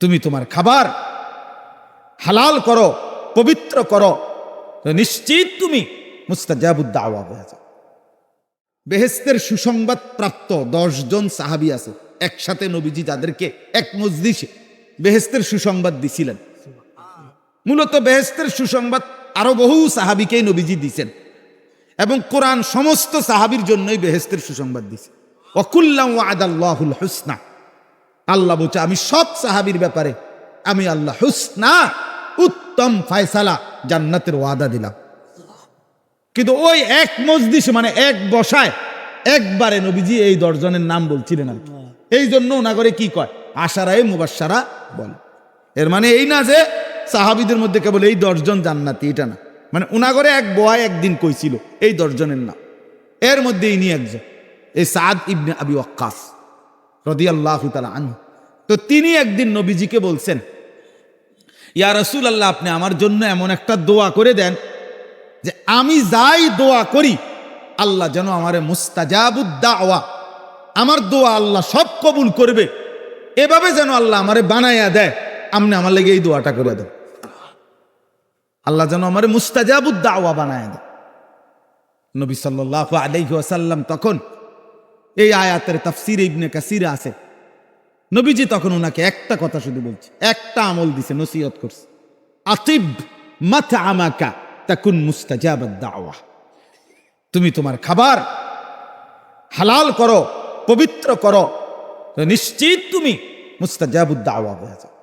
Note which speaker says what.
Speaker 1: তুমি তোমার খাবার হালাল করো, পবিত্র করো, তো নিশ্চিত তুমি মুস্তাজাবুদ দাওয়া হয়ে যাও। বেহেশতের সুসংবাদ প্রাপ্ত 10 জন সাহাবী আছে একসাথে, নবীজি যাদেরকে এক মজলিসে বেহেশতের সুসংবাদ দিছিলেন। মূলত বেহেশতের সুসংবাদ আরো বহু সাহাবীকেই নবীজি দিছেন, এবং কোরআন সমস্ত সাহাবীর জন্যই বেহেশতের সুসংবাদ দিছে। ওয়াকুল্লাম ওয়াদাল্লাহুল হুসনা, আল্লাহ বলছে আমি সব সাহাবীর ব্যাপারে আমি আল্লাহ হুসনা, উত্তম ফয়সালা, জান্নাতের ওয়াদা দিলাম। কিন্তু ওই এক মজলিসে, মানে এক বসায় একবারে নবীজি এই 10 জনের নাম বলছিলেন আর কি। এই জন্য ওনাগরে কি কয়, আশারায়ে মুবাশশারা বলে। এর মানে এই না যে সাহাবীদের মধ্যে কেবল এই 10 জন জান্নাতি, এটা না। মানে ওনাগরে এক বয় একদিন কইছিল এই 10 জনের নাম, এর মধ্যে ইনি একজন, এই সাদ ইবনে আবি ওয়াক্কাস রাদিয়াল্লাহু তাআলা আনহু। তো তিনি একদিন নবীজিকে বলছেন, ইয়া রাসূলুল্লাহ, আপনি আমার জন্য এমন একটা দোয়া করে দেন যে আমি যাই দোয়া করি আল্লাহ যেন আমারে মুস্তাজাবুদ দাওয়া, আমার দোয়া আল্লাহ সব কবুল করবে, এভাবে যেন আল্লাহ আমারে বানাইয়া দেয়। আপনি আমার লাগি এই দোয়াটা করে দেন, আল্লাহ যেন আমারে মুস্তাজাবুদ দাওয়া বানাইয়া দেয়। নবী সাল্লাল্লাহু আলাইহি ওয়াসাল্লাম তখন এই আয়াতের তাফসীর ইবনে কাসিরে আছে, নবীজি তখন ওনাকে একটা কথা শুধু বলছে, একটা আমল দিছে, নসিহত করছে, আতিব মাতআমাকা তাকুন মুস্তাজাবাদ দাওয়া। তুমি তোমার খাবার হালাল করো, পবিত্র করো, তো নিশ্চিত তুমি মুস্তাজাবুদ দাওয়া হয়ে যাও।